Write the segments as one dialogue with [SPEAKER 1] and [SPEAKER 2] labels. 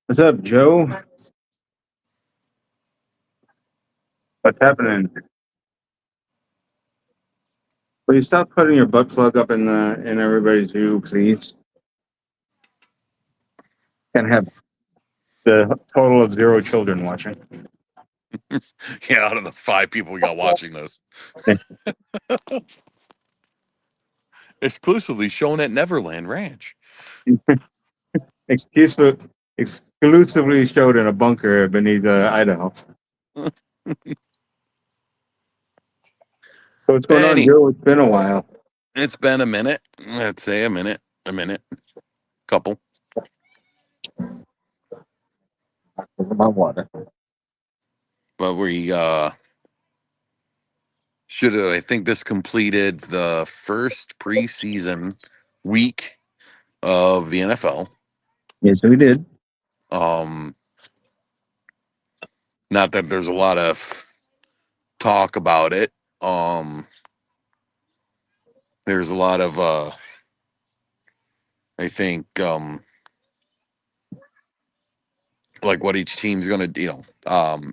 [SPEAKER 1] What's up, Joe? What's happening? Please stop putting your butt plug up in everybody's view, please. Can't have the total of 0 children watching.
[SPEAKER 2] Yeah, out of the 5 people we got watching this. Exclusively shown at Neverland Ranch.
[SPEAKER 1] Exclusively showed in a bunker beneath Idaho. So what's going on, Joe? It's been a while.
[SPEAKER 2] It's been a minute. Let's say a minute. Couple.
[SPEAKER 1] My water.
[SPEAKER 2] But we should have, I think this completed the first preseason week of the NFL.
[SPEAKER 1] Yes, we did.
[SPEAKER 2] Not that there's a lot of talk about it. There's a lot of I think like what each team's gonna,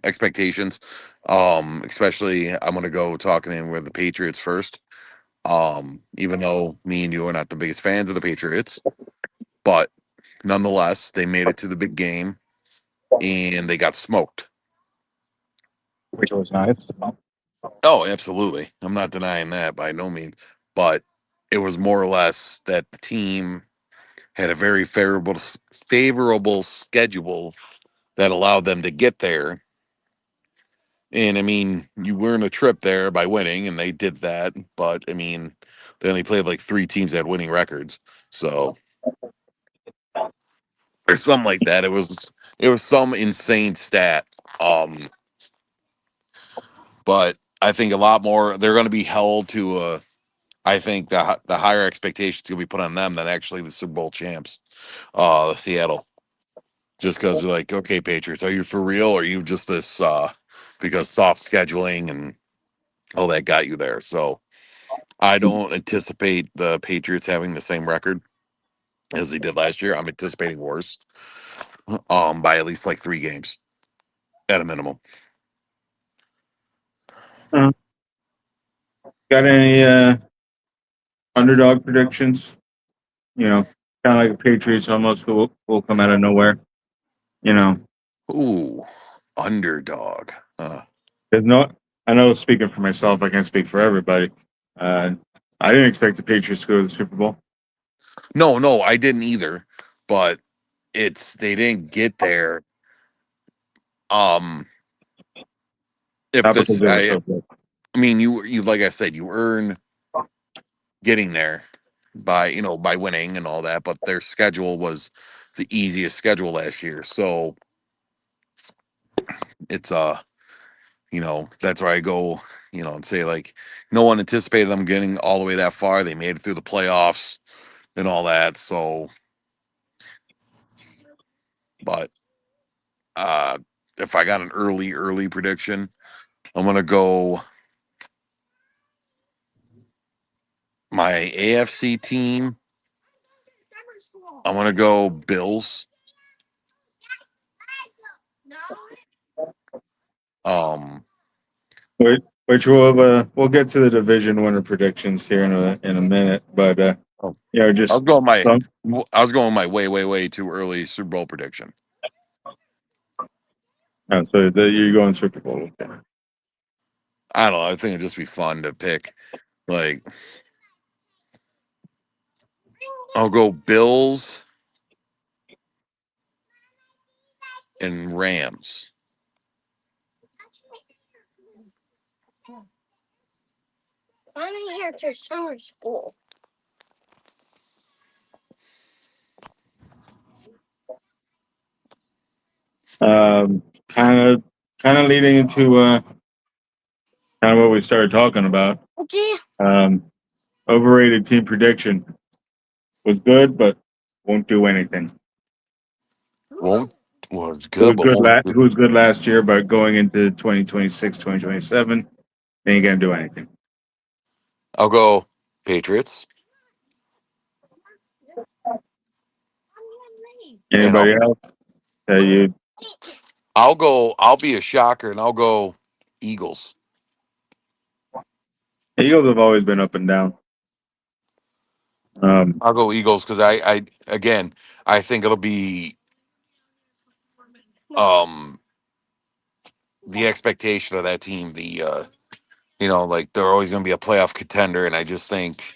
[SPEAKER 2] expectations. Especially I'm gonna go talking in with the Patriots first. Even though me and you are not the biggest fans of the Patriots, but nonetheless, they made it to the big game and they got smoked.
[SPEAKER 1] Which was nice.
[SPEAKER 2] Oh, absolutely. I'm not denying that by no means, but it was more or less that the team had a very favorable schedule that allowed them to get there. And I mean, you earn a trip there by winning, and they did that. But I mean, they only played like 3 teams that had winning records, so or something like that. It was some insane stat. But I think a lot more they're going to be held to I think the higher expectations going to be put on them than actually the Super Bowl champs, Seattle. Just because they're like, okay, Patriots, are you for real? Or are you just this because soft scheduling and all that got you there? So I don't anticipate the Patriots having the same record as they did last year. I'm anticipating worse, by at least like 3 games at a minimum.
[SPEAKER 1] Got any underdog predictions? Kind of like the Patriots almost will come out of nowhere.
[SPEAKER 2] Ooh, underdog.
[SPEAKER 1] There's no. I know. Speaking for myself, I can't speak for everybody. I didn't expect the Patriots to go to the Super Bowl.
[SPEAKER 2] No, I didn't either. But they didn't get there. If
[SPEAKER 1] Not because
[SPEAKER 2] this,
[SPEAKER 1] they were so good.
[SPEAKER 2] I mean, you like I said, you earn getting there by winning and all that. But their schedule was the easiest schedule last year, so it's that's where I go, and say like no one anticipated them getting all the way that far. They made it through the playoffs and all that. So, but if I got an early prediction, I'm gonna go my AFC team. I'm gonna go Bills.
[SPEAKER 1] Which we'll get to the division winner predictions here in a minute, but
[SPEAKER 2] I was
[SPEAKER 1] just
[SPEAKER 2] going my way too early Super Bowl prediction.
[SPEAKER 1] so you're going Super Bowl. Okay.
[SPEAKER 2] I don't know. I think it'd just be fun to pick. Like, I'll go Bills and Rams.
[SPEAKER 3] Finally, here to summer school.
[SPEAKER 1] Kind of leading into kind of what we started talking about.
[SPEAKER 3] Okay.
[SPEAKER 1] Overrated team prediction was good, but won't do anything.
[SPEAKER 2] Was good, but won't do.
[SPEAKER 1] Who was good last year, but going into 2026, 2027, they ain't gonna do anything.
[SPEAKER 2] I'll go Patriots.
[SPEAKER 1] Anybody else that you?
[SPEAKER 2] I'll be a shocker and I'll go Eagles.
[SPEAKER 1] Eagles have always been up and down.
[SPEAKER 2] I'll go Eagles because I think it'll be the expectation of that team, like they're always going to be a playoff contender, and I just think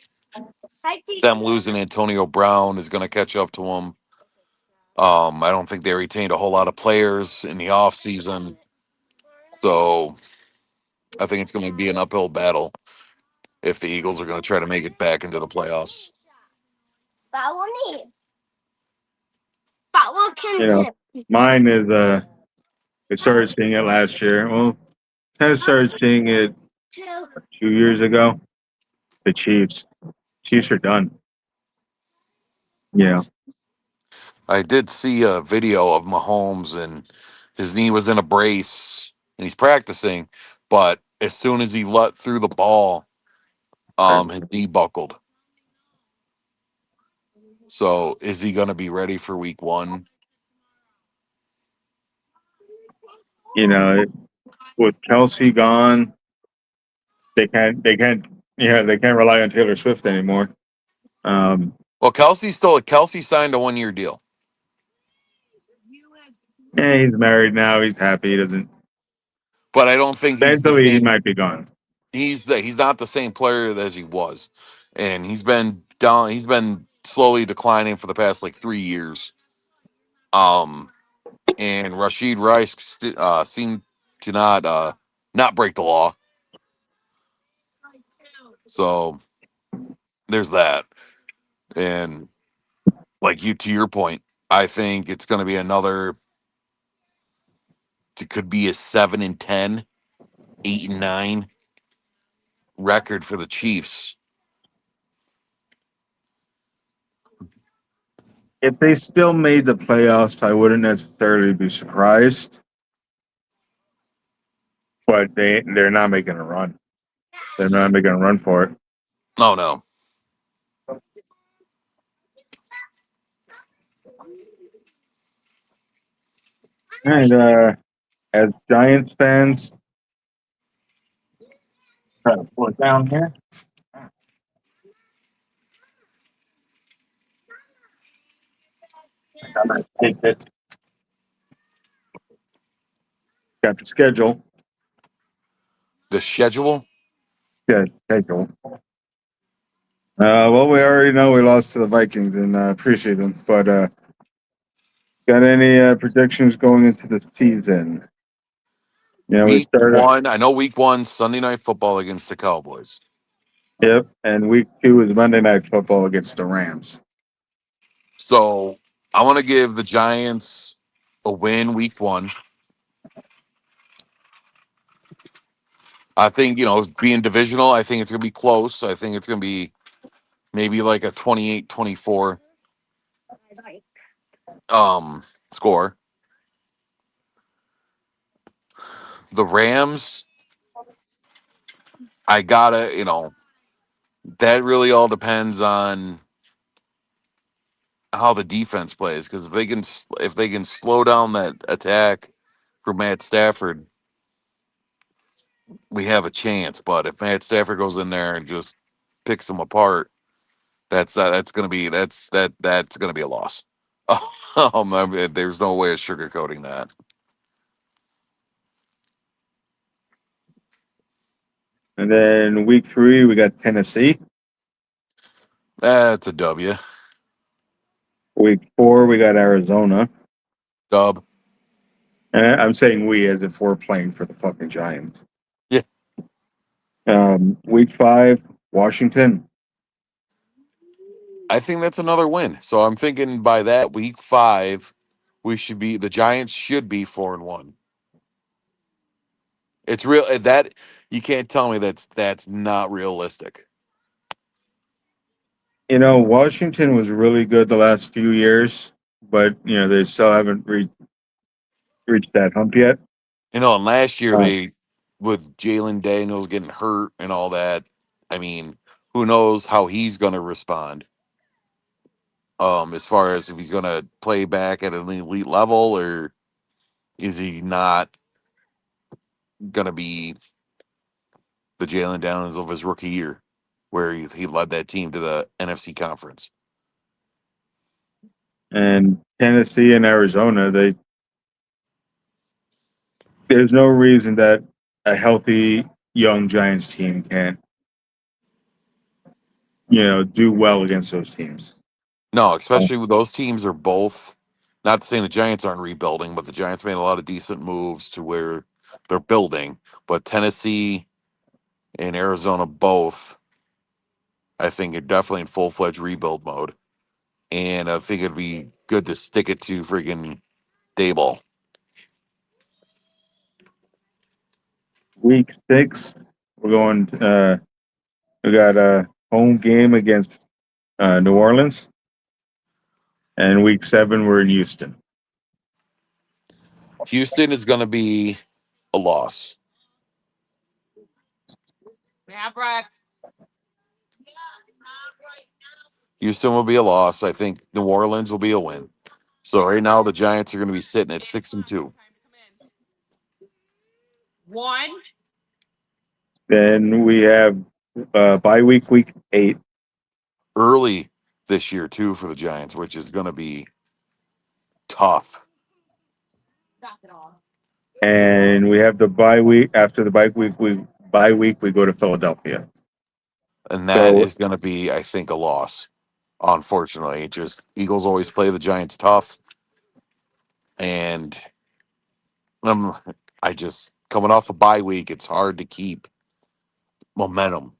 [SPEAKER 2] them losing Antonio Brown is going to catch up to them. I don't think they retained a whole lot of players in the offseason, so I think it's going to be an uphill battle if the Eagles are going to try to make it back into the playoffs.
[SPEAKER 1] You know, mine is I started seeing it last year. Well, kind of started seeing it 2 years ago. The Chiefs. Chiefs are done. Yeah.
[SPEAKER 2] I did see a video of Mahomes, and his knee was in a brace, and he's practicing, but as soon as he let through the ball, his knee buckled. So is he going to be ready for week 1?
[SPEAKER 1] You know, with Kelsey gone, they can't they can't rely on Taylor Swift anymore.
[SPEAKER 2] Well, Kelsey signed a 1-year deal.
[SPEAKER 1] Yeah, he's married now. He's happy. He doesn't.
[SPEAKER 2] But I don't think he's the
[SPEAKER 1] Mentally, he
[SPEAKER 2] same.
[SPEAKER 1] might be gone.
[SPEAKER 2] He's not the same player as he was, and he's been down. He's been slowly declining for the past like 3 years. And Rashid Rice seemed to not break the law. So there's that. And to your point, I think it's going to be another. It could be a 7-10, 8-9 record for the Chiefs.
[SPEAKER 1] If they still made the playoffs, I wouldn't necessarily be surprised. But they're not making a run. They're not making a run for it.
[SPEAKER 2] Oh no.
[SPEAKER 1] And as Giants fans, try to pull it down here. I'm gonna take this. Got the schedule.
[SPEAKER 2] The schedule?
[SPEAKER 1] Yeah, schedule. Well, we already know we lost to the Vikings, and appreciate them. But got any predictions going into the season? You know, we
[SPEAKER 2] Week
[SPEAKER 1] started.
[SPEAKER 2] 1, I know week 1, Sunday Night Football against the Cowboys.
[SPEAKER 1] Yep, and week 2 is Monday Night Football against the Rams.
[SPEAKER 2] So I want to give the Giants a win week 1. I think, being divisional, I think it's going to be close. I think it's going to be maybe like a 28-24 score. The Rams, I gotta, that really all depends on how the defense plays, because if they can slow down that attack for Matt Stafford, we have a chance. But if Matt Stafford goes in there and just picks them apart, that's gonna be that's gonna be a loss. I mean, there's no way of sugarcoating that.
[SPEAKER 1] And then week 3, we got Tennessee.
[SPEAKER 2] That's a W.
[SPEAKER 1] Week 4, we got Arizona.
[SPEAKER 2] Dub.
[SPEAKER 1] And I'm saying we as if we're playing for the fucking Giants.
[SPEAKER 2] Yeah.
[SPEAKER 1] Week 5, Washington.
[SPEAKER 2] I think that's another win. So I'm thinking by that week 5, the Giants should be 4-1. It's real that you can't tell me that's not realistic.
[SPEAKER 1] You know, Washington was really good the last few years, but they still haven't reached that hump yet.
[SPEAKER 2] And last year with Jalen Daniels getting hurt and all that, I mean, who knows how he's going to respond. As far as if he's going to play back at an elite level, or is he not going to be the Jalen Downs of his rookie year, where he led that team to the NFC conference?
[SPEAKER 1] And Tennessee and Arizona, there's no reason that a healthy young Giants team can't, do well against those teams.
[SPEAKER 2] No, especially with those teams are both, not saying the Giants aren't rebuilding, but the Giants made a lot of decent moves to where they're building. But Tennessee and Arizona both, I think, are definitely in full-fledged rebuild mode. And I think it'd be good to stick it to friggin' Dayball.
[SPEAKER 1] Week 6, we're going. We got a home game against New Orleans, and week 7 we're in Houston.
[SPEAKER 2] Houston is going to be a loss. Houston will be a loss. I think New Orleans will be a win. So right now the Giants are going to be sitting at 6-2.
[SPEAKER 1] Then we have bye week 8.
[SPEAKER 2] Early this year too for the Giants, which is going to be tough.
[SPEAKER 1] And we have the bye week. After the bye week, we go to Philadelphia.
[SPEAKER 2] And that
[SPEAKER 1] So-
[SPEAKER 2] is going to be, I think, a loss. Unfortunately, just Eagles always play the Giants tough, and I just coming off a bye week, it's hard to keep momentum.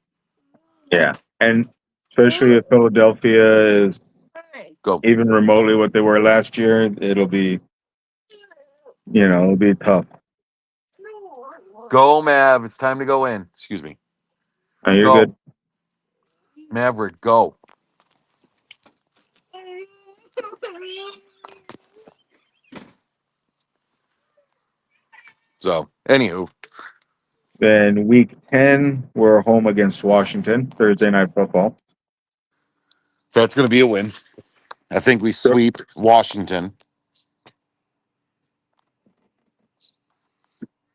[SPEAKER 1] Yeah, and especially if Philadelphia is
[SPEAKER 2] Go,
[SPEAKER 1] even remotely what they were last year, it'll be tough.
[SPEAKER 2] go, Mav! It's time to go in. Excuse me,
[SPEAKER 1] No, you're
[SPEAKER 2] go,
[SPEAKER 1] good.
[SPEAKER 2] Maverick. Go. So, anywho,
[SPEAKER 1] Then week 10, we're home against Washington, Thursday Night Football.
[SPEAKER 2] that's going to be a win. I think we sweep Washington.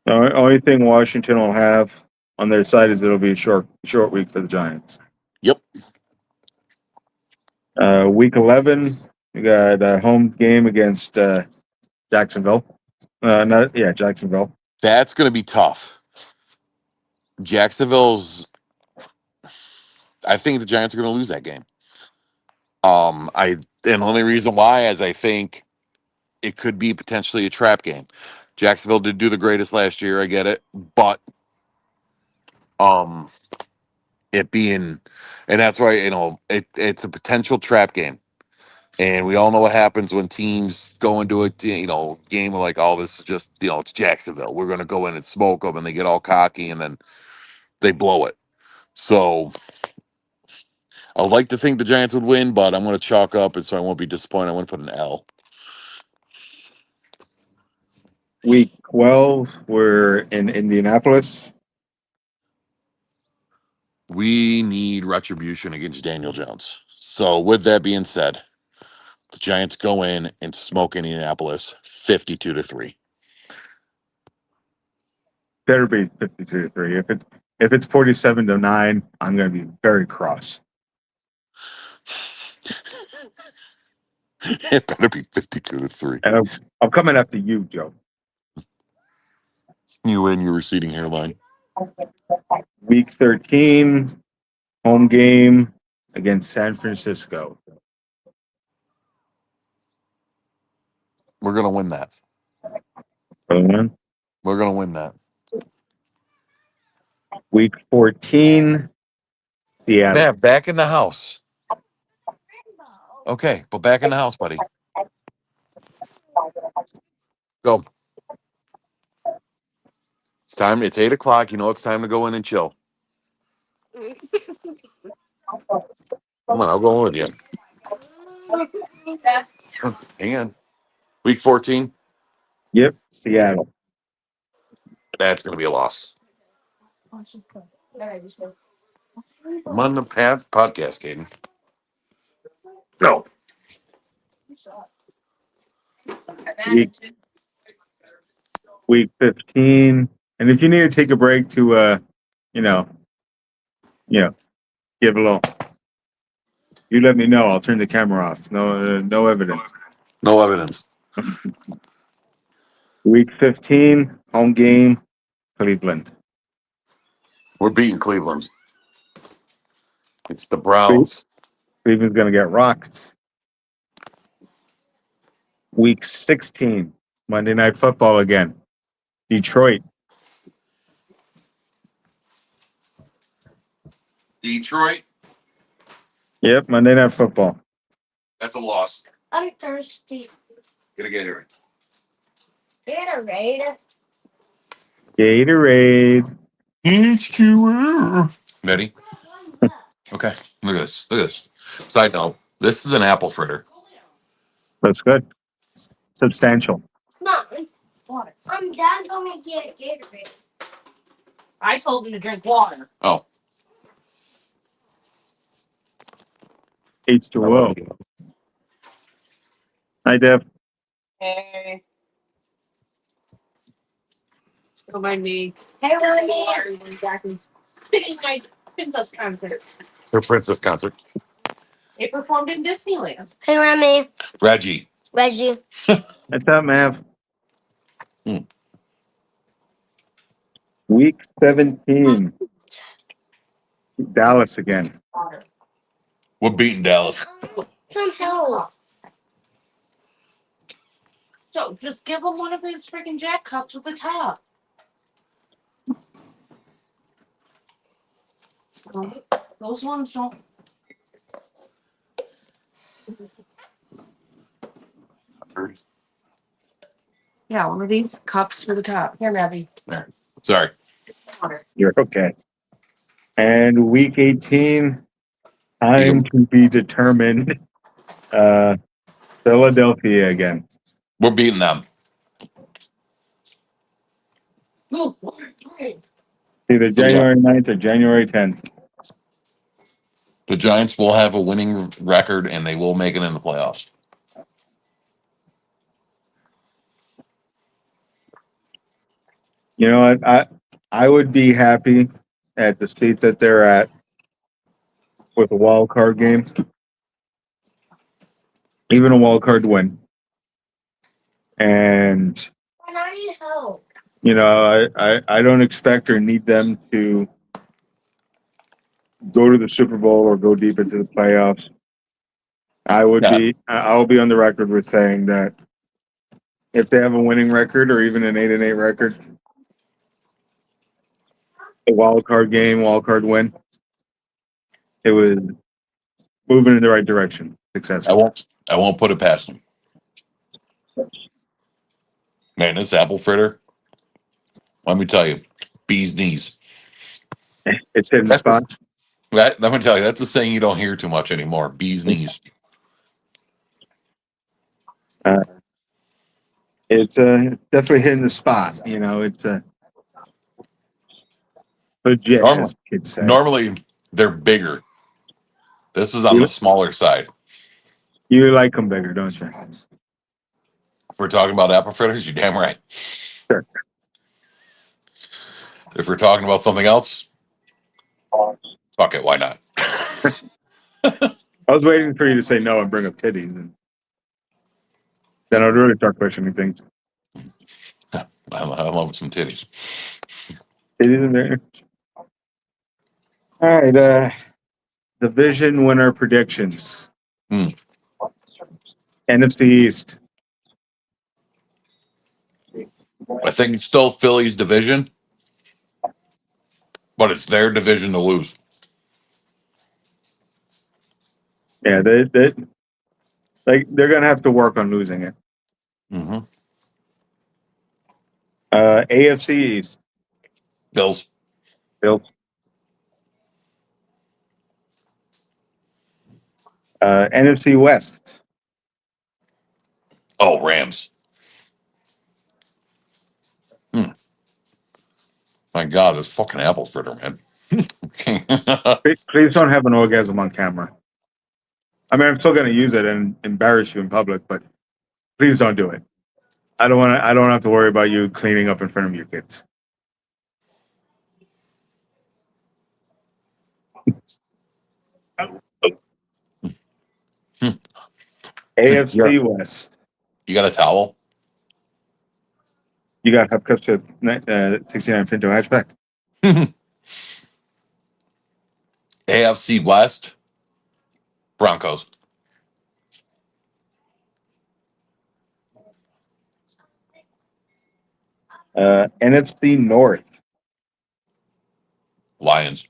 [SPEAKER 1] The only thing Washington will have on their side is it'll be a short week for the Giants.
[SPEAKER 2] Yep.
[SPEAKER 1] Week 11, we got a home game against Jacksonville. Jacksonville.
[SPEAKER 2] That's going to be tough. Jacksonville's. I think the Giants are going to lose that game. And the only reason why is I think it could be potentially a trap game. Jacksonville did do the greatest last year. I get it, but it being, and that's why it's a potential trap game. And we all know what happens when teams go into a game like, oh, this is just it's Jacksonville. We're going to go in and smoke them, and they get all cocky, and then they blow it. So I would like to think the Giants would win, but I'm going to chalk up, and so I won't be disappointed. I'm going to put an L.
[SPEAKER 1] Week 12, we're in Indianapolis.
[SPEAKER 2] We need retribution against Daniel Jones. So with that being said, the Giants go in and smoke Indianapolis 52-3.
[SPEAKER 1] Better be 52-3. If it's 47-9, I'm going to be very cross.
[SPEAKER 2] It better be 52-3.
[SPEAKER 1] And I'm coming after you, Joe.
[SPEAKER 2] You and your receding hairline.
[SPEAKER 1] Week 13, home game against San Francisco.
[SPEAKER 2] We're going to win that.
[SPEAKER 1] Uh,
[SPEAKER 2] We're going to win that.
[SPEAKER 1] Week 14, Seattle.
[SPEAKER 2] Yeah, back in the house. Okay, but back in the house, buddy. Go. It's time. It's 8 o'clock. You know it's time to go in and chill. Come on, I'll go with you. Hang on. Week 14.
[SPEAKER 1] Yep, Seattle.
[SPEAKER 2] That's going to be a loss. I'm on the podcast, Caden. No.
[SPEAKER 1] Week, week 15. And if you need to take a break to, you know, give a little, you let me know. I'll turn the camera off. No evidence.
[SPEAKER 2] No evidence.
[SPEAKER 1] Week 15, home game, Cleveland.
[SPEAKER 2] We're beating Cleveland. It's the Browns.
[SPEAKER 1] Cleveland's going to get rocked. Week 16, Monday Night Football again. Detroit.
[SPEAKER 2] Detroit.
[SPEAKER 1] Yep, Monday Night Football.
[SPEAKER 2] That's a loss.
[SPEAKER 3] I'm thirsty.
[SPEAKER 2] Get a Gatorade.
[SPEAKER 3] Gatorade.
[SPEAKER 1] Gatorade.
[SPEAKER 2] H2O. Ready? Okay. Look at this. Look at this. Side note: this is an apple fritter.
[SPEAKER 1] That's good. Substantial.
[SPEAKER 3] No, it's water. Dad told me to get a Gatorade.
[SPEAKER 4] I told him to drink water.
[SPEAKER 2] Oh,
[SPEAKER 1] H2O. Hi, Deb.
[SPEAKER 4] Hey. Don't mind me.
[SPEAKER 3] Hey, Ronnie.
[SPEAKER 4] Everyone's back and singing my princess concert.
[SPEAKER 2] her princess concert.
[SPEAKER 4] It performed in Disneyland.
[SPEAKER 3] Hey, Remy.
[SPEAKER 2] Reggie.
[SPEAKER 3] Reggie.
[SPEAKER 1] What's up, Mav?
[SPEAKER 2] Hmm.
[SPEAKER 1] Week 17. Dallas again.
[SPEAKER 4] Water.
[SPEAKER 2] We're beating Dallas.
[SPEAKER 3] Some help.
[SPEAKER 4] So just give him one of his freaking Jack cups with the top. Those ones don't. Yeah, one of these cups for the top. Here, Abby.
[SPEAKER 2] Sorry.
[SPEAKER 4] Water.
[SPEAKER 1] You're okay. And week 18, time to be determined. Philadelphia again.
[SPEAKER 2] We're beating them.
[SPEAKER 4] Ooh, water.
[SPEAKER 1] Either January 9th or January 10th.
[SPEAKER 2] The Giants will have a winning record and they will make it in the playoffs.
[SPEAKER 1] You know what? I would be happy at the seat that they're at with a wild card game. Even a wild card win. And
[SPEAKER 3] And I need help.
[SPEAKER 1] you know, I don't expect or need them to go to the Super Bowl or go deep into the playoffs. I'll be on the record with saying that if they have a winning record or even an 8-8 record, a wild card game, wild card win, it was moving in the right direction. Successful.
[SPEAKER 2] I won't put it past them. Man, this apple fritter, let me tell you, bee's knees.
[SPEAKER 1] It's hitting the spot.
[SPEAKER 2] Let me tell you, that's a saying you don't hear too much anymore. Bee's knees.
[SPEAKER 1] It's definitely hitting the spot. You know, it's legit, as kids say.
[SPEAKER 2] Normally, they're bigger. This is on the smaller side.
[SPEAKER 1] You like them bigger, don't you?
[SPEAKER 2] If we're talking about apple fritters, you're damn right.
[SPEAKER 1] Sure.
[SPEAKER 2] If we're talking about something else, fuck it, why not?
[SPEAKER 1] I was waiting for you to say no and bring up titties, and then I'd really start questioning things.
[SPEAKER 2] I love some titties.
[SPEAKER 1] Titties in there. All right, division winner predictions. NFC East.
[SPEAKER 2] I think it's still Philly's division, but it's their division to lose.
[SPEAKER 1] Yeah, they're gonna have to work on losing it.
[SPEAKER 2] Mm-hmm.
[SPEAKER 1] AFC East.
[SPEAKER 2] Bills.
[SPEAKER 1] NFC West.
[SPEAKER 2] Oh, Rams. My God, this fucking apple fritter, man.
[SPEAKER 1] Please don't have an orgasm on camera. I mean, I'm still going to use it and embarrass you in public, but please don't do it. I don't want to. I don't have to worry about you cleaning up in front of your kids. AFC West.
[SPEAKER 2] You got a towel?
[SPEAKER 1] You got Hub Cups at 69 Pinto hatchback.
[SPEAKER 2] AFC West, Broncos.
[SPEAKER 1] NFC North.
[SPEAKER 2] Lions.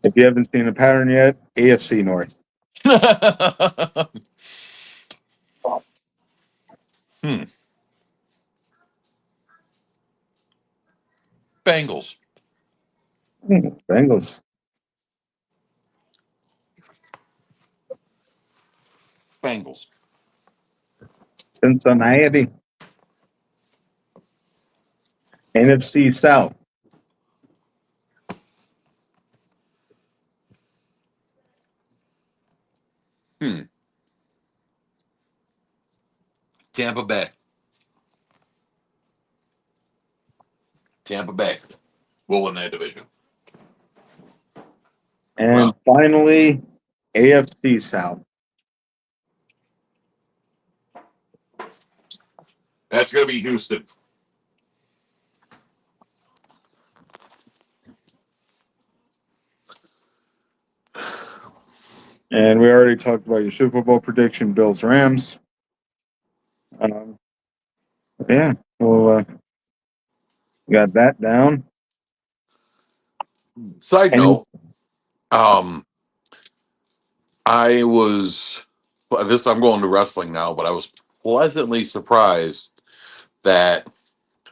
[SPEAKER 1] If you haven't seen the pattern yet, AFC North.
[SPEAKER 2] Bengals.
[SPEAKER 1] Bengals.
[SPEAKER 2] Bengals.
[SPEAKER 1] Cincinnati. NFC South.
[SPEAKER 2] Tampa Bay. Tampa Bay will win that division.
[SPEAKER 1] And finally, AFC South.
[SPEAKER 2] That's going to be Houston.
[SPEAKER 1] And we already talked about your Super Bowl prediction, Bills Rams. Yeah, well, got that down.
[SPEAKER 2] Side
[SPEAKER 1] And-
[SPEAKER 2] note, I was I'm going to wrestling now, but I was pleasantly surprised that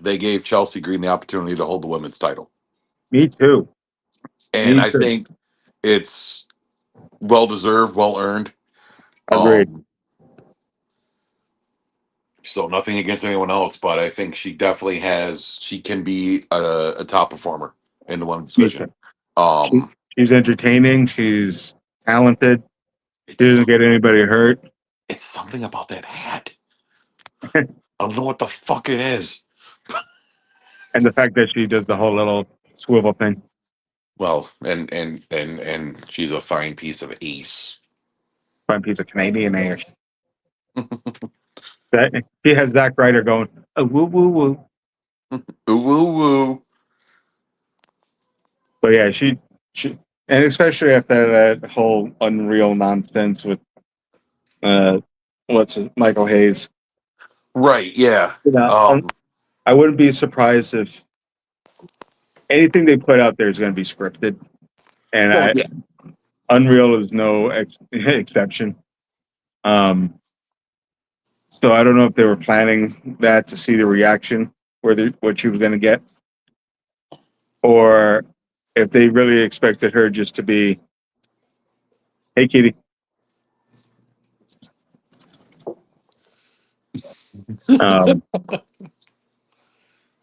[SPEAKER 2] they gave Chelsea Green the opportunity to hold the women's title.
[SPEAKER 1] Me too.
[SPEAKER 2] And
[SPEAKER 1] Me
[SPEAKER 2] I
[SPEAKER 1] too.
[SPEAKER 2] think it's well deserved, well earned.
[SPEAKER 1] Agreed.
[SPEAKER 2] So nothing against anyone else, but I think she definitely she can be a top performer in the women's division.
[SPEAKER 1] She's entertaining. She's talented. She
[SPEAKER 2] It's,
[SPEAKER 1] doesn't get anybody hurt.
[SPEAKER 2] it's something about that hat. I don't know what the fuck it is.
[SPEAKER 1] And the fact that she does the whole little swivel thing.
[SPEAKER 2] Well, and she's a fine piece of ace.
[SPEAKER 1] Fine piece of Canadian air. She has Zack Ryder going, oh, woo, woo, woo.
[SPEAKER 2] Ooh, woo, woo.
[SPEAKER 1] But yeah, she, and especially after that whole unreal nonsense with, Michael Hayes.
[SPEAKER 2] Right, yeah.
[SPEAKER 1] You know, I wouldn't be surprised if anything they put out there is going to be scripted. And Unreal is no exception. So I don't know if they were planning that to see the reaction, what she was going to get, or if they really expected her just to be, "Hey, kitty,"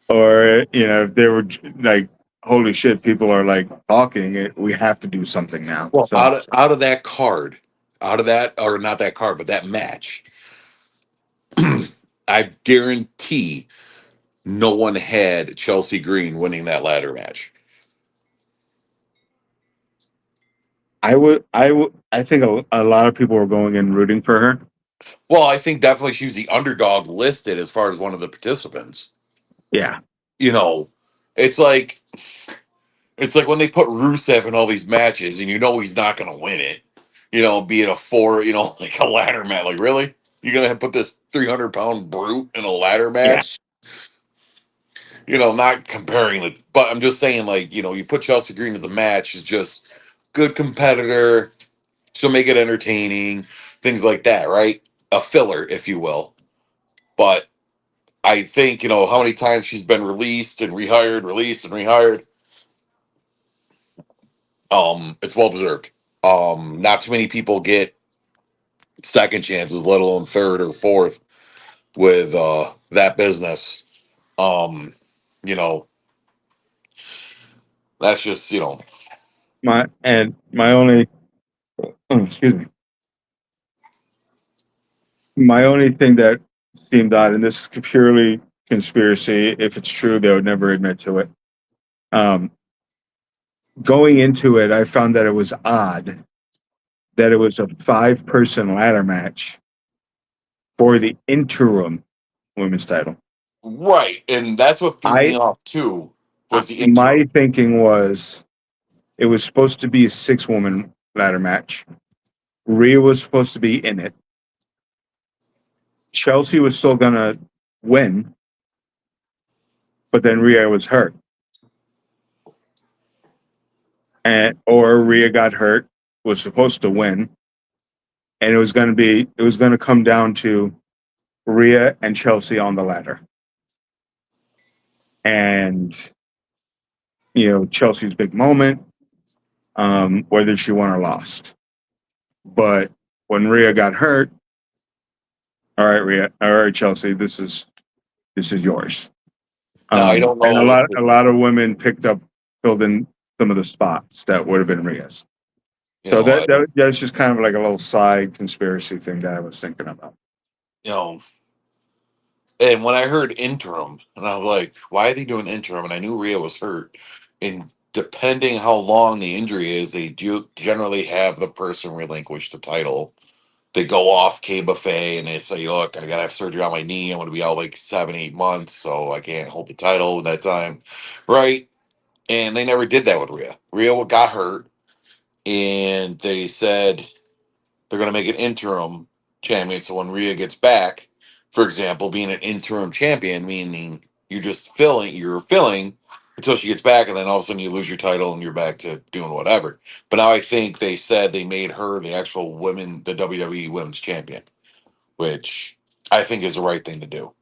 [SPEAKER 1] or if they were like, "Holy shit, people are like talking. We have to do something now."
[SPEAKER 2] Well,
[SPEAKER 1] So
[SPEAKER 2] out of that card, out of that, or not that card, but that match, I guarantee no one had Chelsea Green winning that ladder match.
[SPEAKER 1] I think a lot of people were going in rooting for her.
[SPEAKER 2] Well, I think definitely she was the underdog listed as far as one of the participants.
[SPEAKER 1] Yeah,
[SPEAKER 2] It's like when they put Rusev in all these matches, and he's not going to win it. Be it a four, like a ladder match. Like, really, you're going to put this 300-pound brute in a ladder match? Not comparing it, but I'm just saying, like, you put Chelsea Green as a match, is just good competitor. She'll make it entertaining, things like that, right? A filler, if you will. But I think, how many times she's been released and rehired, released and rehired. It's well deserved. Not too many people get second chances, let alone third or fourth with that business. You know, that's just,
[SPEAKER 1] my only excuse me. My only thing that seemed odd, and this is purely conspiracy. If it's true, they would never admit to it. Um, Going into it, I found that it was odd that it was a 5-person ladder match for the interim women's title.
[SPEAKER 2] Right, and that's what threw me
[SPEAKER 1] I
[SPEAKER 2] off too. Was the
[SPEAKER 1] My
[SPEAKER 2] interim?
[SPEAKER 1] thinking was it was supposed to be a 6-woman ladder match. Rhea was supposed to be in it. Chelsea was still gonna win, but then Rhea was hurt, and or Rhea got hurt, was supposed to win, and it was gonna come down to Rhea and Chelsea on the ladder, and Chelsea's big moment, whether she won or lost. But when Rhea got hurt, all right, Rhea, all right, Chelsea, this is yours.
[SPEAKER 2] Now I don't
[SPEAKER 1] And
[SPEAKER 2] know if
[SPEAKER 1] a lot of women filled in some of the spots that would have been Rhea's.
[SPEAKER 2] you
[SPEAKER 1] So
[SPEAKER 2] know, I,
[SPEAKER 1] that's just kind of like a little side conspiracy thing that I was thinking about.
[SPEAKER 2] you know, and when I heard interim, and I was like, why are they doing interim? And I knew Rhea was hurt, and depending how long the injury is, they do generally have the person relinquish the title. They go off K buffet and they say, look, I gotta have surgery on my knee. I'm gonna be out like 7, 8 months, so I can't hold the title in that time. Right. And they never did that with Rhea. Rhea got hurt and they said they're gonna make an interim champion. So when Rhea gets back, for example, being an interim champion, meaning you're filling until she gets back, and then all of a sudden you lose your title and you're back to doing whatever. But now I think they said they made her the actual the WWE women's champion, which I think is the right thing to do.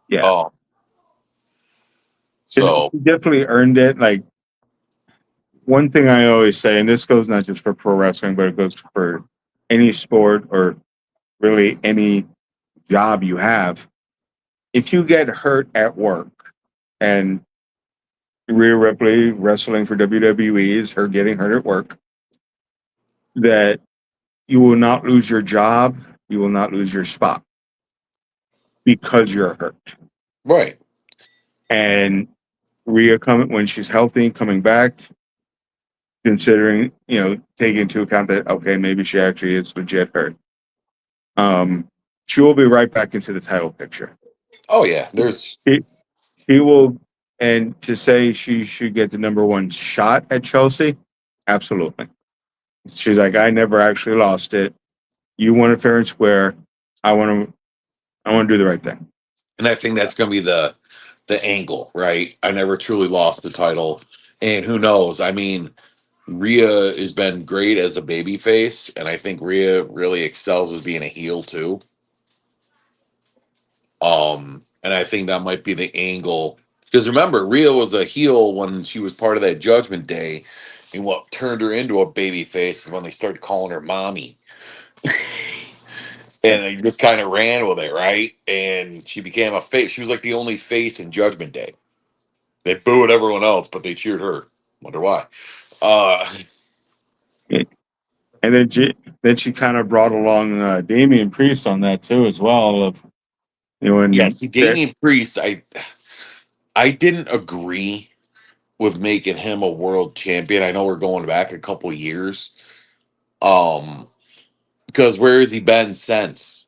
[SPEAKER 1] Yeah,
[SPEAKER 2] Oh,
[SPEAKER 1] she
[SPEAKER 2] so
[SPEAKER 1] definitely earned it. Like one thing I always say, and this goes not just for pro wrestling, but it goes for any sport or really any job you have. If you get hurt at work, and Rhea Ripley wrestling for WWE is her getting hurt at work, that you will not lose your job, you will not lose your spot because you're hurt.
[SPEAKER 2] right.
[SPEAKER 1] And Rhea coming when she's healthy, coming back, considering, taking into account that okay, maybe she actually is legit hurt. She will be right back into the title picture.
[SPEAKER 2] Oh yeah, there's
[SPEAKER 1] She, she will, and to say she should get the number one shot at Chelsea, absolutely. She's like, I never actually lost it. You won it fair and square. I want to, do the right thing.
[SPEAKER 2] and I think that's gonna be the angle, right? I never truly lost the title. And who knows? I mean, Rhea has been great as a baby face, and I think Rhea really excels as being a heel too. And I think that might be the angle. Because remember, Rhea was a heel when she was part of that Judgment Day, and what turned her into a baby face is when they started calling her mommy. And they just kind of ran with it, right? And she became a face. She was like the only face in Judgment Day. They booed everyone else, but they cheered her. Wonder why. Uh,
[SPEAKER 1] And then she kind of brought along Damian Priest on that too, as well. Of
[SPEAKER 2] yeah,
[SPEAKER 1] and
[SPEAKER 2] see, Damian Priest, I didn't agree with making him a world champion. I know we're going back a couple years. Um, because where has he been since?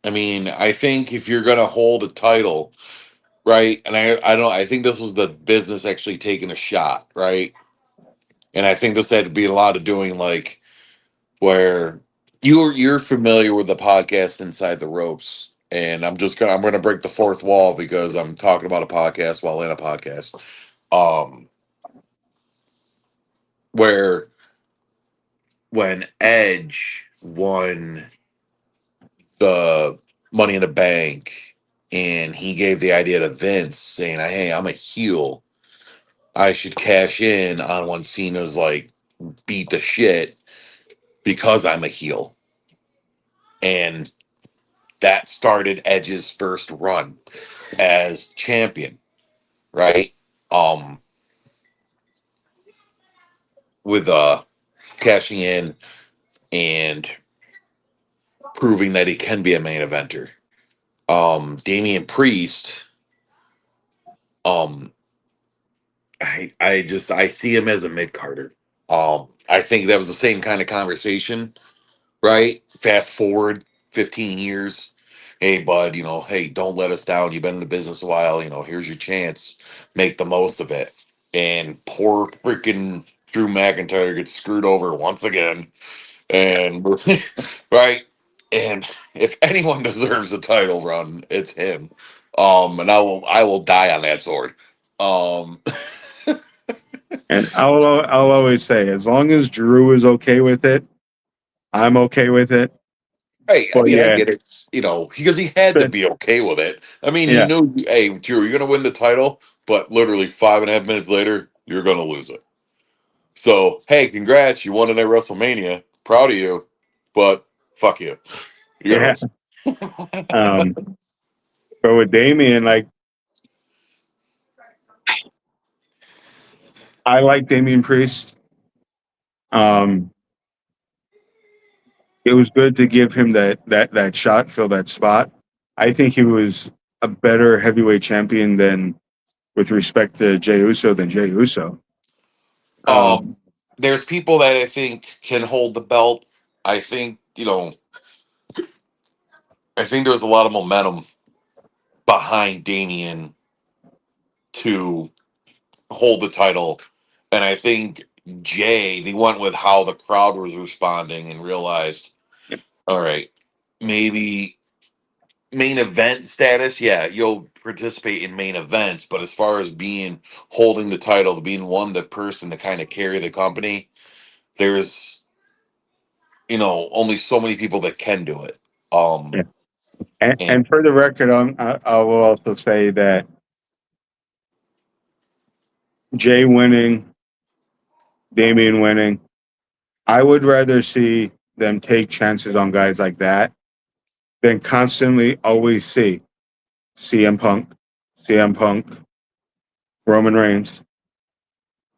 [SPEAKER 2] I mean, I think if you're gonna hold a title, right? And I think this was the business actually taking a shot, right? And I think this had to be a lot of doing like where you're familiar with the podcast Inside the Ropes. And I'm gonna break the fourth wall because I'm talking about a podcast while in a podcast. Um where when Edge won the Money in the Bank and he gave the idea to Vince saying, hey, I'm a heel. I should cash in on when Cena's like beat the shit because I'm a heel. And that started Edge's first run as champion, right? Um with cashing in and proving that he can be a main eventer. Damian Priest, um, I see him as a mid carder. I think that was the same kind of conversation, right? Fast forward 15 years. Hey, bud, hey, don't let us down. You've been in the business a while. Here's your chance. Make the most of it. And poor freaking Drew McIntyre gets screwed over once again. And right. And if anyone deserves a title run, it's him. And I will die on that sword. Um,
[SPEAKER 1] And I'll always say, as long as Drew is okay with it, I'm okay with it.
[SPEAKER 2] Hey, I
[SPEAKER 1] But
[SPEAKER 2] mean, I
[SPEAKER 1] yeah,
[SPEAKER 2] get it, because he had to
[SPEAKER 1] but
[SPEAKER 2] be okay with it. I mean, he
[SPEAKER 1] yeah,
[SPEAKER 2] knew, hey, Drew, you're going to win the title, but literally 5.5 minutes later, you're going to lose it. So, hey, congrats, you won it at WrestleMania. Proud of you, but fuck you. You
[SPEAKER 1] yeah.
[SPEAKER 2] got
[SPEAKER 1] Um, but with Damien, like I like Damien Priest. Um, it was good to give him that shot, fill that spot. I think he was a better heavyweight champion than with respect to Jey Uso than Jey Uso.
[SPEAKER 2] um, there's people that I think can hold the belt. I think, I think there's a lot of momentum behind Damien to hold the title. And I think Jay, they went with how the crowd was responding and realized, all right, maybe main event status, yeah, you'll participate in main events, but as far as being holding the title, being the person to kind of carry the company, there's only so many people that can do it.
[SPEAKER 1] Yeah.
[SPEAKER 2] And
[SPEAKER 1] And for the record, I will also say that Jay winning, Damien winning, I would rather see them take chances on guys like that than constantly always see CM Punk, Roman Reigns,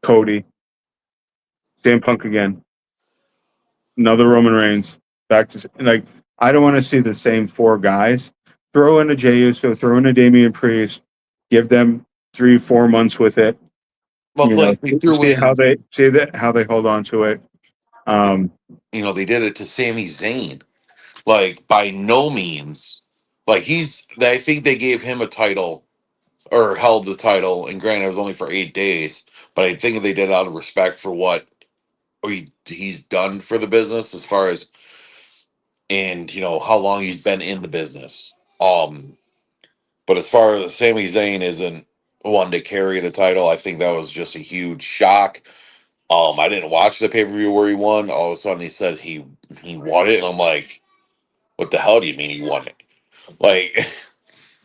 [SPEAKER 1] Cody, CM Punk again, another Roman Reigns, back to like I don't want to see the same four guys. Throw in a Jey Uso, throw in a Damian Priest, give them 3-4 months with it.
[SPEAKER 2] well, it's like they threw
[SPEAKER 1] See how
[SPEAKER 2] in,
[SPEAKER 1] they hold on to it. Um,
[SPEAKER 2] they did it to Sami Zayn. Like, by no means, like, I think they gave him a title or held the title, and granted, it was only for 8 days, but I think they did it out of respect for what he's done for the business as far as, and, how long he's been in the business. Um, but as far as Sami Zayn isn't one to carry the title, I think that was just a huge shock. I didn't watch the pay per view where he won. All of a sudden, he said he won it, and I'm like, what the hell do you mean he won it? Like,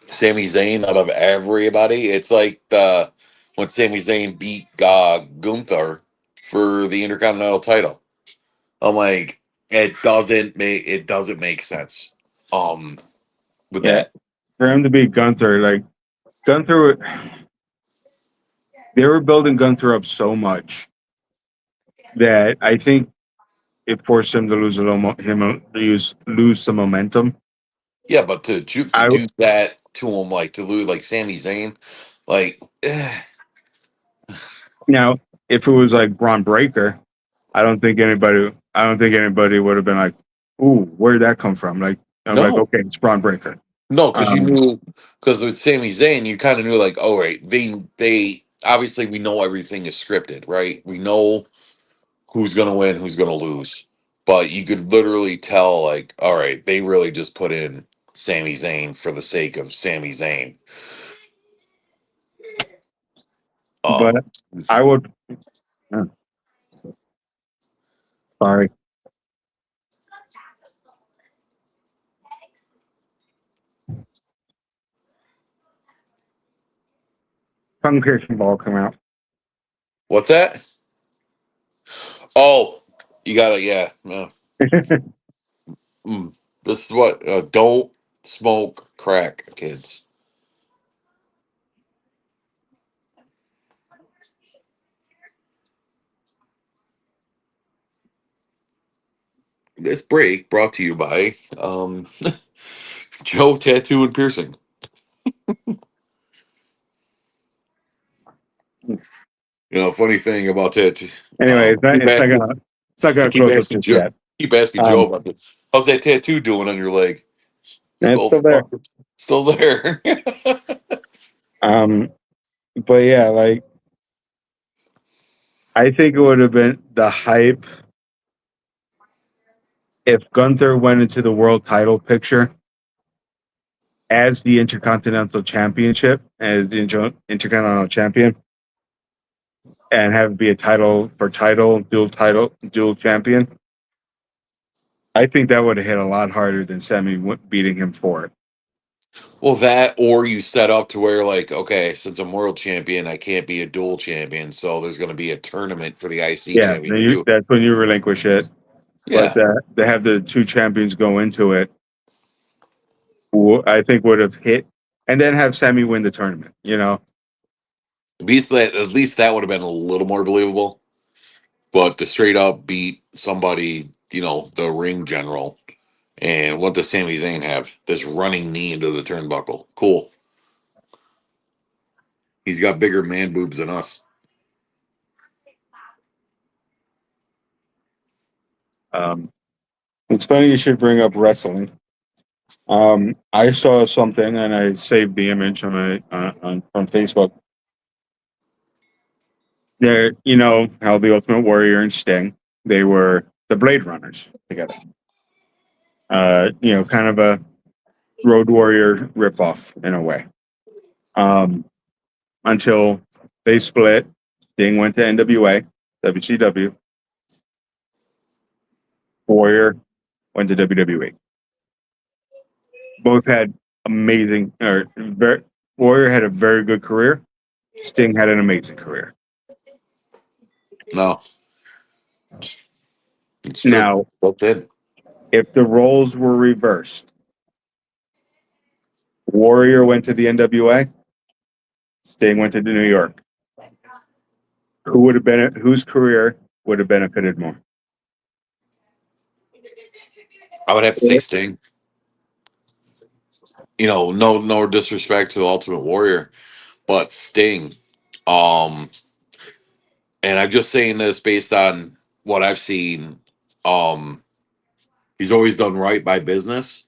[SPEAKER 2] Sami Zayn out of everybody, it's like when Sami Zayn beat Gunther for the Intercontinental title. I'm like, it doesn't make sense. With
[SPEAKER 1] yeah,
[SPEAKER 2] that,
[SPEAKER 1] for him to beat Gunther, like Gunther, they were building Gunther up so much that I think it forced him to lose a little lose some momentum.
[SPEAKER 2] yeah, but to
[SPEAKER 1] I
[SPEAKER 2] do that to him, like to lose, like Sami Zayn, like
[SPEAKER 1] Now, if it was like Braun Breaker, I don't think anybody would have been like, "Ooh, where did that come from?" Like, I'm like,
[SPEAKER 2] no,
[SPEAKER 1] okay, it's Braun Breaker.
[SPEAKER 2] no, because you
[SPEAKER 1] Um,
[SPEAKER 2] knew, because with Sami Zayn, you kind of knew, like, all right, they obviously, we know everything is scripted, right? We know who's gonna win, who's gonna lose. But you could literally tell, like, all right, they really just put in Sami Zayn for the sake of Sami Zayn.
[SPEAKER 1] but
[SPEAKER 2] Um,
[SPEAKER 1] I would. uh, Sorry, tongue piercing ball come out.
[SPEAKER 2] what's that? Oh, you gotta, yeah. Mm. This is what, don't smoke crack, kids. This break brought to you by Joe Tattoo and Piercing. Funny thing about tattoo.
[SPEAKER 1] Anyway,
[SPEAKER 2] Keep asking,
[SPEAKER 1] it's not
[SPEAKER 2] I
[SPEAKER 1] gonna
[SPEAKER 2] keep
[SPEAKER 1] close up
[SPEAKER 2] asking
[SPEAKER 1] just
[SPEAKER 2] Joe.
[SPEAKER 1] yet.
[SPEAKER 2] Keep asking Joe
[SPEAKER 1] Um,
[SPEAKER 2] about it. How's that tattoo doing on your leg?
[SPEAKER 1] and it's still there.
[SPEAKER 2] Still there.
[SPEAKER 1] Um, but yeah, like I think it would have been the hype if Gunther went into the world title picture as the Intercontinental Championship, as the Intercontinental Champion, and have it be a dual champion. I think that would have hit a lot harder than Semi beating him for it.
[SPEAKER 2] Well, that or you set up to where, like, okay, since I'm world champion, I can't be a dual champion, so there's going to be a tournament for the IC
[SPEAKER 1] Yeah,
[SPEAKER 2] champion too.
[SPEAKER 1] that's when you relinquish it.
[SPEAKER 2] Yeah,
[SPEAKER 1] But to have the two champions go into it, I think would have hit, and then have Semi win the tournament.
[SPEAKER 2] at least that would have been a little more believable. But to straight up beat somebody, the ring general, and what does Sami Zayn have? This running knee into the turnbuckle. Cool. He's got bigger man boobs than us.
[SPEAKER 1] It's funny you should bring up wrestling. I saw something and I saved the image on from Facebook. There, you know how the Ultimate Warrior and Sting, they were the Blade Runners together. Kind of a Road Warrior ripoff in a way. Until they split, Sting went to NWA, WCW. Warrior went to WWE. Both had amazing, Warrior had a very good career. Sting had an amazing career.
[SPEAKER 2] No. It's true.
[SPEAKER 1] Now,
[SPEAKER 2] Both did.
[SPEAKER 1] if the roles were reversed, Warrior went to the NWA, Sting went to New York. Whose career would have benefited more?
[SPEAKER 2] I would have to say Sting. No disrespect to the Ultimate Warrior, but Sting. Um, and I'm just saying this based on what I've seen. Um, he's always done right by business.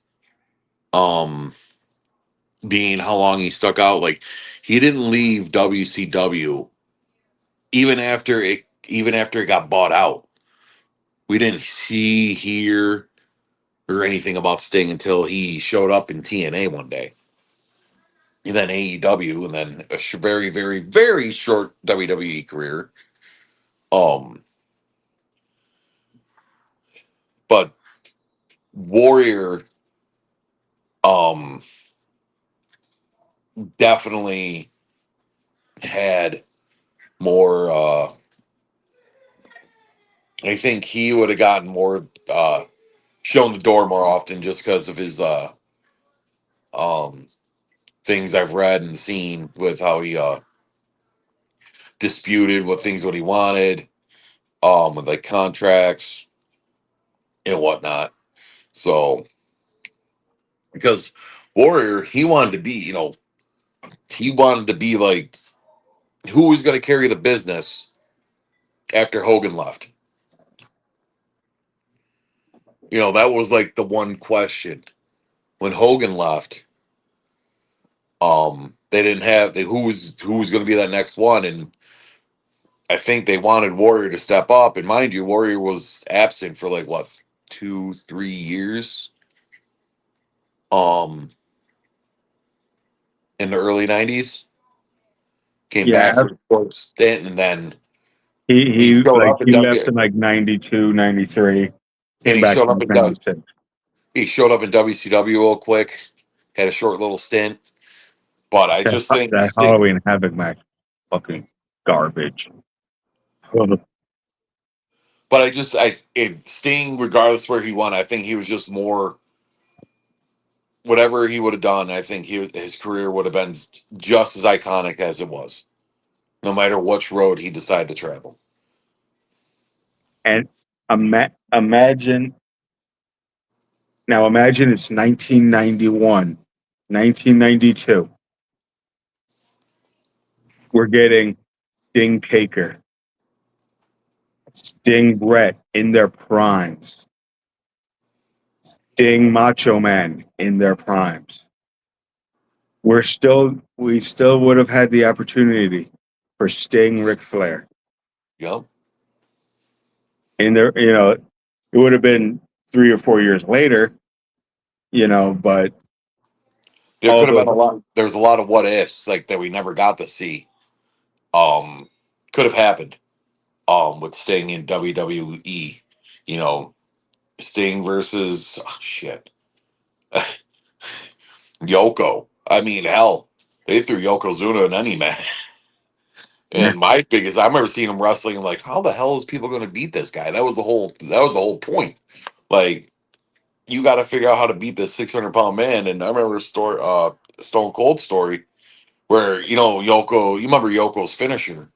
[SPEAKER 2] Um, being how long he stuck out, like he didn't leave WCW even after it got bought out. We didn't see, hear, or anything about Sting until he showed up in TNA one day. And then AEW, and then a very, very, very short WWE career. But Warrior, um, definitely had more. I think he would have gotten more shown the door more often just because of his um things I've read and seen with how he disputed what he wanted, with like contracts and whatnot. So because Warrior, he wanted to be like who was going to carry the business after Hogan left. That was like the one question when Hogan left. They didn't have who was going to be that next one, and I think they wanted Warrior to step up. And mind you, Warrior was absent for like what 2-3 years. Um, in the early '90s, came back
[SPEAKER 1] Yeah,
[SPEAKER 2] for a short stint, and then he
[SPEAKER 1] he
[SPEAKER 2] showed up in
[SPEAKER 1] he left
[SPEAKER 2] W.
[SPEAKER 1] in like 92, 93,
[SPEAKER 2] And
[SPEAKER 1] came back in 96.
[SPEAKER 2] he showed up in WCW real quick, had a short little stint. But I just think
[SPEAKER 1] That Halloween Havoc match, fucking garbage. Well,
[SPEAKER 2] But Sting, regardless where he won, I think he was just more. Whatever he would have done, I think his career would have been just as iconic as it was, no matter which road he decided to travel.
[SPEAKER 1] And imagine Now imagine it's 1991, 1992. We're getting Sting Taker, Sting Brett in their primes, Sting Macho Man in their primes. We still would have had the opportunity for Sting Ric Flair.
[SPEAKER 2] Yep.
[SPEAKER 1] In there, it would have been 3 or 4 years later, but
[SPEAKER 2] There
[SPEAKER 1] all
[SPEAKER 2] could have been
[SPEAKER 1] those,
[SPEAKER 2] a lot. There's a lot of what ifs like that we never got to see. Could have happened. With Sting in WWE. You know, Sting versus shit. Yoko. I mean, hell, they threw Yokozuna in any match.
[SPEAKER 1] yeah,
[SPEAKER 2] And my biggest, I remember seeing him wrestling. I'm like, how the hell is people going to beat this guy? That was the whole. That was the whole point. Like, you got to figure out how to beat this 600-pound man. And I remember Stone Cold story where Yoko. You remember Yoko's finisher,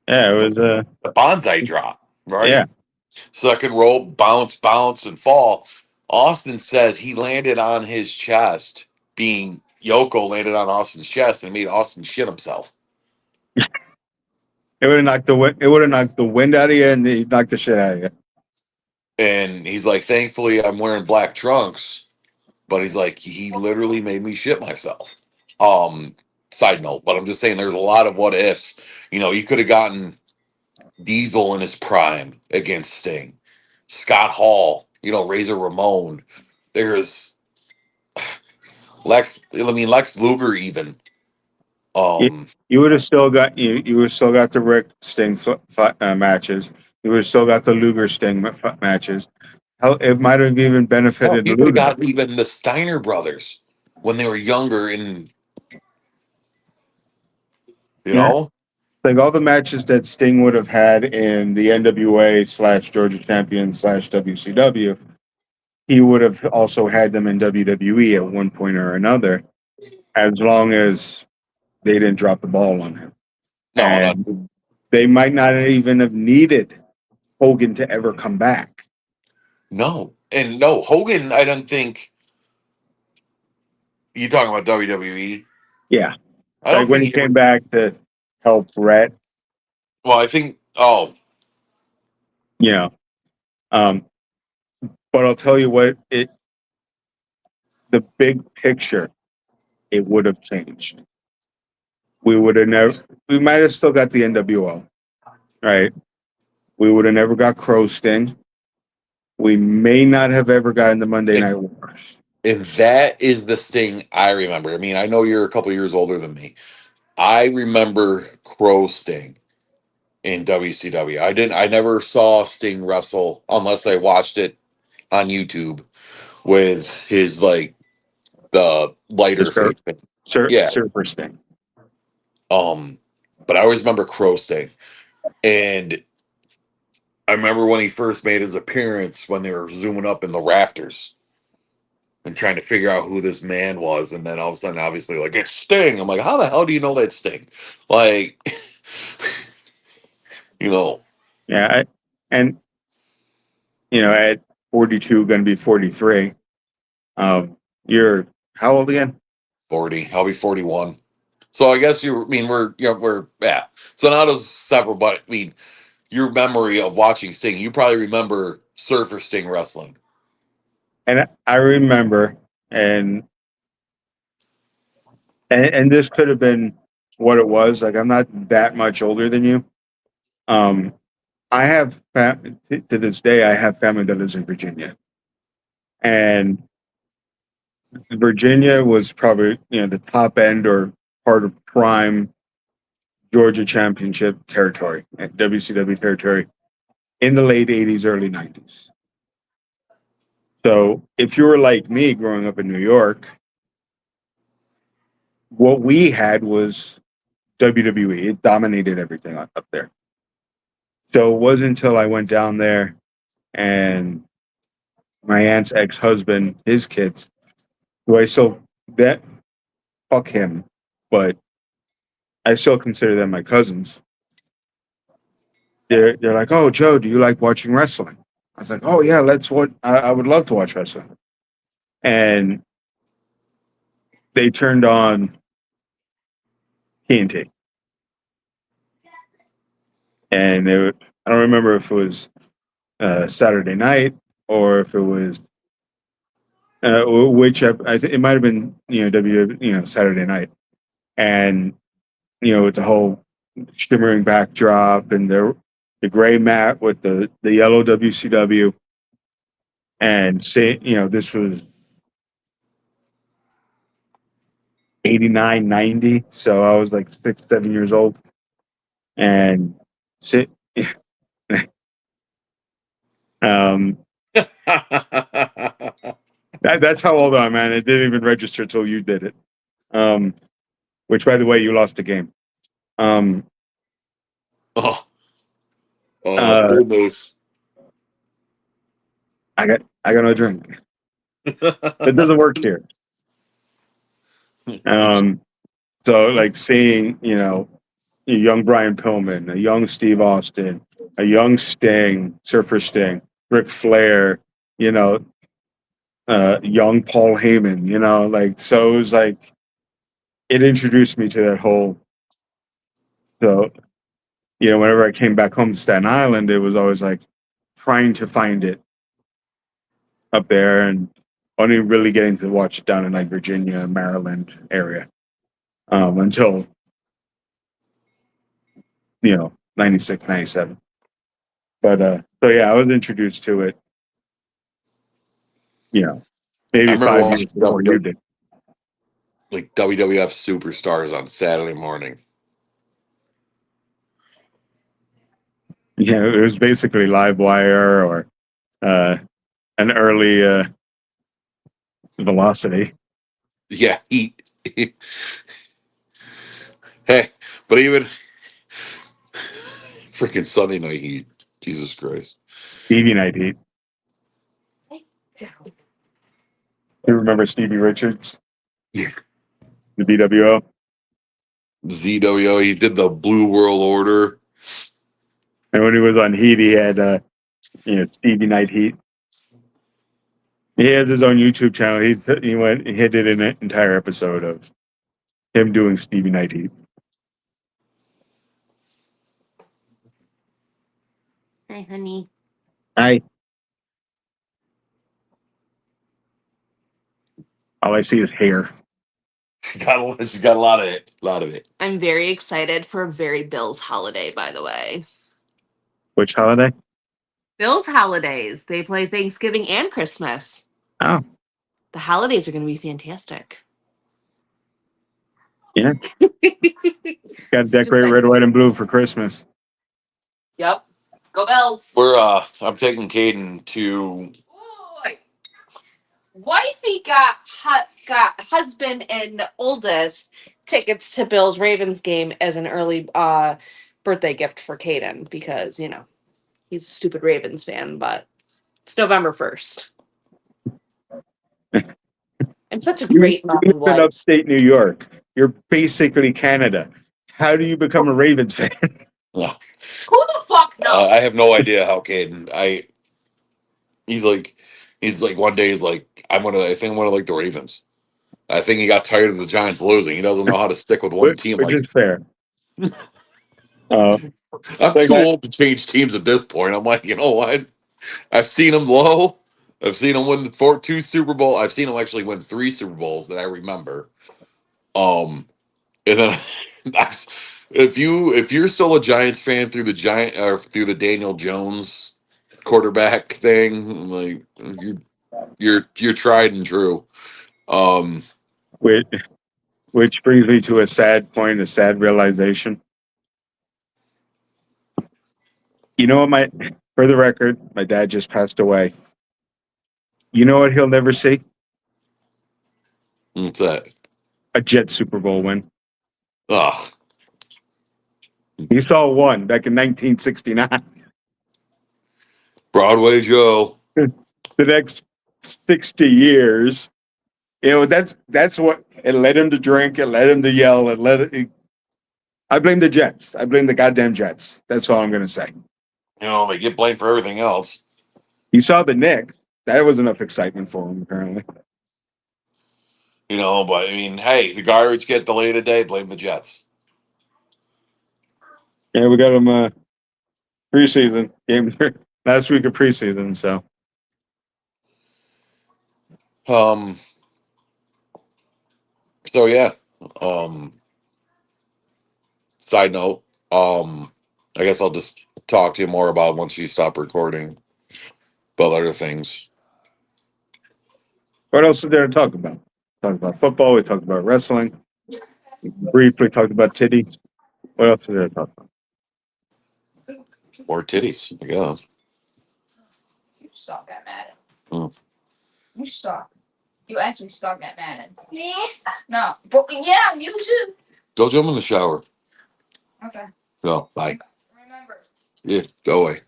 [SPEAKER 1] it was
[SPEAKER 2] the bonsai drop, right?
[SPEAKER 1] yeah.
[SPEAKER 2] Second rope, bounce, bounce, and fall. Austin says he landed on his chest, being Yoko landed on Austin's chest and made Austin shit himself.
[SPEAKER 1] It would have knocked the wind out of you, and he knocked the shit out of you.
[SPEAKER 2] And he's like, thankfully, I'm wearing black trunks. But he's like, he literally made me shit myself. Um, Side note, but I'm just saying there's a lot of what ifs. You could have gotten Diesel in his prime against Sting, Scott Hall, Razor Ramon. There's Lex Luger even.
[SPEAKER 1] You would have still got you would have still got the Rick Sting matches. You would have still got the Luger Sting matches. Hell, it might have even benefited
[SPEAKER 2] You could have
[SPEAKER 1] Luger.
[SPEAKER 2] got even the Steiner brothers when they were younger, and you
[SPEAKER 1] Yeah,
[SPEAKER 2] know,
[SPEAKER 1] like all the matches that Sting would have had in the NWA/Georgia Champion/WCW, he would have also had them in WWE at one point or another, as long as they didn't drop the ball on him.
[SPEAKER 2] no, not
[SPEAKER 1] And they might not even have needed Hogan to ever come back.
[SPEAKER 2] no, and no Hogan. I don't think you talking about WWE.
[SPEAKER 1] Yeah.
[SPEAKER 2] I
[SPEAKER 1] Like
[SPEAKER 2] don't
[SPEAKER 1] when
[SPEAKER 2] think
[SPEAKER 1] he
[SPEAKER 2] he ever.
[SPEAKER 1] came back to help Brett,
[SPEAKER 2] Well, I think. Oh,
[SPEAKER 1] you know. Um, but I'll tell you what, the big picture, it would have changed. We would have never we might have still got the NWO, right? We would have never got Crow Sting. We may not have ever gotten the Monday
[SPEAKER 2] and,
[SPEAKER 1] Night Wars.
[SPEAKER 2] and that is the Sting I remember. I mean, I know you're a couple years older than me. I remember Crow Sting in WCW. I never saw Sting wrestle unless I watched it on YouTube with his like the lighter
[SPEAKER 1] Sure.
[SPEAKER 2] face. Yeah.
[SPEAKER 1] Surfer Sting.
[SPEAKER 2] But I always remember Crow Sting. And I remember when he first made his appearance when they were zooming up in the rafters and trying to figure out who this man was. And then all of a sudden, obviously, like, it's Sting. I'm like, how the hell do you know that's Sting? Like, you know,
[SPEAKER 1] Yeah. And, at 42, going to be 43, you're how old again?
[SPEAKER 2] 40. I'll be 41. So I guess yeah. So not as separate, but I mean, your memory of watching Sting, you probably remember Surfer Sting wrestling.
[SPEAKER 1] And I remember, and this could have been what it was. Like, I'm not that much older than you. I have to this day, I have family that lives in Virginia, and Virginia was probably the top end or part of prime Georgia Championship territory, WCW territory, in the late '80s, early '90s. So if you were like me growing up in New York, what we had was WWE. It dominated everything up there. So it wasn't until I went down there and my aunt's ex-husband, his kids, who I still that fuck him, but I still consider them my cousins. They're like, "Oh, Joe, do you like watching wrestling?" I was like, oh yeah, let's watch. I would love to watch wrestling. And they turned on TNT, and I don't remember if it was Saturday night or if it was it might have been Saturday night, and with the whole shimmering backdrop and the gray mat with the yellow WCW, and this was 89, 90, so I was like 6, 7 years old, and sit um that's how old I am, man. It didn't even register till you did it. Which, by the way, you lost the game. Um,
[SPEAKER 2] Oh,
[SPEAKER 1] Uh,
[SPEAKER 2] Bull Moose.
[SPEAKER 1] I got no drink. It doesn't work here. So like seeing, a young Brian Pillman, a young Steve Austin, a young Sting, Surfer Sting, Ric Flair, young Paul Heyman, so it was like it introduced me to that whole. So whenever I came back home to Staten Island, it was always like trying to find it up there, and only really getting to watch it down in like Virginia, Maryland area, until 96, 97. But so yeah, I was introduced to it,
[SPEAKER 2] I
[SPEAKER 1] maybe
[SPEAKER 2] remember
[SPEAKER 1] 5 years
[SPEAKER 2] watching
[SPEAKER 1] before you did.
[SPEAKER 2] like WWF Superstars on Saturday morning.
[SPEAKER 1] Yeah, it was basically Live Wire or an early Velocity.
[SPEAKER 2] Yeah, Heat. Hey, but even freaking Sunday Night Heat. Jesus Christ.
[SPEAKER 1] Stevie Night Heat. You remember Stevie Richards?
[SPEAKER 2] Yeah.
[SPEAKER 1] The BWO?
[SPEAKER 2] ZWO, he did the Blue World Order.
[SPEAKER 1] And when he was on Heat, he had Stevie Night Heat. He has his own YouTube channel. He did an entire episode of him doing Stevie Night Heat.
[SPEAKER 4] Hi, honey.
[SPEAKER 1] All I see is hair.
[SPEAKER 2] She's got a lot of it. A lot of it.
[SPEAKER 5] I'm very excited for a very Bill's holiday, by the way.
[SPEAKER 1] Which holiday?
[SPEAKER 5] Bill's holidays. They play Thanksgiving and Christmas.
[SPEAKER 1] Oh,
[SPEAKER 5] The holidays are going to be fantastic.
[SPEAKER 1] yeah. Got to decorate red, white, and blue for Christmas.
[SPEAKER 5] Yep. Go Bills.
[SPEAKER 2] I'm taking Caden to
[SPEAKER 5] Boy. Wifey got husband and oldest tickets to Bill's Ravens game as an early birthday gift for Caden because, he's a stupid Ravens fan, but it's November 1st. I'm such a great mom
[SPEAKER 1] You
[SPEAKER 5] and
[SPEAKER 1] live in
[SPEAKER 5] wife.
[SPEAKER 1] upstate New York. You're basically Canada. How do you become a Ravens fan?
[SPEAKER 5] Who the fuck knows?
[SPEAKER 2] I have no idea how Caden. He's like one day he's like I think I'm gonna like the Ravens. I think he got tired of the Giants losing. He doesn't know how to stick with one team.
[SPEAKER 1] Which
[SPEAKER 2] Like
[SPEAKER 1] is fair.
[SPEAKER 2] I'm
[SPEAKER 1] like
[SPEAKER 2] too
[SPEAKER 1] I-
[SPEAKER 2] old to change teams at this point. I'm like, you know what? I've seen him low. I've seen him win two Super Bowl. I've seen him actually win 3 Super Bowls that I remember. And then if you're still a Giants fan through the Daniel Jones quarterback thing, like you're tried and true.
[SPEAKER 1] which brings me to a sad point, a sad realization. You know what? For the record, my dad just passed away. You know what he'll never see?
[SPEAKER 2] What's that?
[SPEAKER 1] A Jet Super Bowl win.
[SPEAKER 2] Ugh.
[SPEAKER 1] He saw one back in 1969.
[SPEAKER 2] Broadway Joe.
[SPEAKER 1] The next 60 years, that's what it led him to drink. It led him to yell. I blame the Jets. I blame the goddamn Jets. That's all I'm going to say.
[SPEAKER 2] They get blamed for everything else.
[SPEAKER 1] He saw the Knicks. That was enough excitement for him, apparently.
[SPEAKER 2] You know, but I mean, hey, the garbage get delayed a day. Blame the Jets.
[SPEAKER 1] Yeah, we got him preseason game last week of preseason. So
[SPEAKER 2] So yeah. Um. Side note. I guess I'll just talk to you more about once you stop recording. About other things.
[SPEAKER 1] what else is there to talk about? Talked about football. We talked about wrestling. We briefly talked about titties. What else is there to talk about?
[SPEAKER 2] More titties. I guess.
[SPEAKER 4] You suck at Madden.
[SPEAKER 2] Hmm.
[SPEAKER 4] You suck. You actually suck at Madden.
[SPEAKER 3] Me?
[SPEAKER 4] No, but yeah, you too.
[SPEAKER 2] Go jump in the shower.
[SPEAKER 4] Okay.
[SPEAKER 2] No, bye.
[SPEAKER 4] Remember.
[SPEAKER 2] Yeah, go away.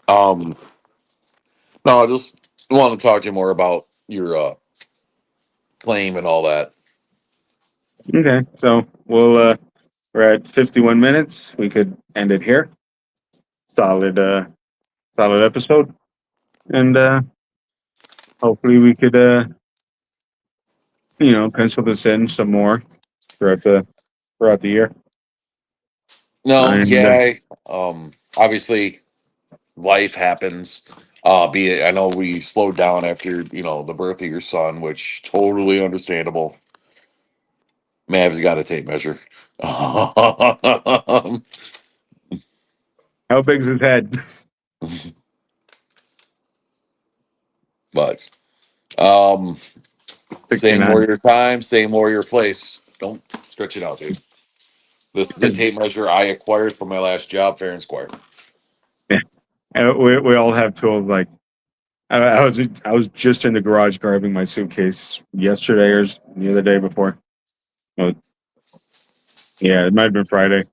[SPEAKER 2] No, I just want to talk to you more about your claim and all that.
[SPEAKER 1] Okay, so we're at 51 minutes. We could end it here. Solid episode, and hopefully we could pencil this in some more throughout the year.
[SPEAKER 2] No,
[SPEAKER 1] And
[SPEAKER 2] yeah. Obviously, life happens. Be it, I know we slowed down after the birth of your son, which totally understandable. Mav's got a tape measure.
[SPEAKER 1] how big's his head?
[SPEAKER 2] But same
[SPEAKER 1] 69.
[SPEAKER 2] warrior time, same warrior place. Don't stretch it out, dude. This is a tape measure I acquired from my last job, Fair and Square.
[SPEAKER 1] Yeah, and we all have tools. Like I was just in the garage grabbing my suitcase yesterday or the other day before. Uh, Yeah, it might have been Friday,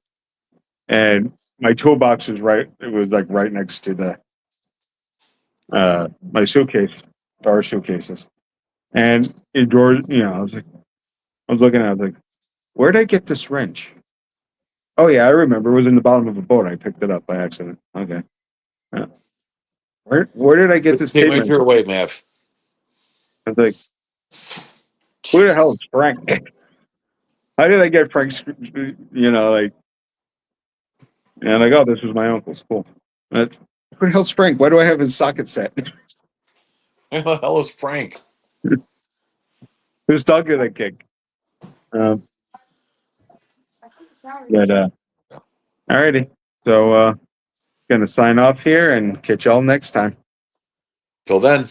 [SPEAKER 1] and my toolbox was right. It was like right next to the my suitcase, our suitcases, and in drawers. I was looking at it, I was like, where did I get this wrench? Oh yeah, I remember. It was in the bottom of a boat. I picked it up by accident. Okay. Uh, where did I get
[SPEAKER 2] Put the
[SPEAKER 1] this
[SPEAKER 2] tape
[SPEAKER 1] tape
[SPEAKER 2] measure
[SPEAKER 1] measure?
[SPEAKER 2] away, Mav.
[SPEAKER 1] I was like, who the hell is Frank? How did I get Frank's? Like, and like, oh, this was my uncle's. Cool. But who the hell's Frank? Why do I have his socket set?
[SPEAKER 2] Who the hell is Frank?
[SPEAKER 1] Whose dog did I kick? Um, but alrighty. So gonna sign off here and catch y'all next time.
[SPEAKER 2] Till then.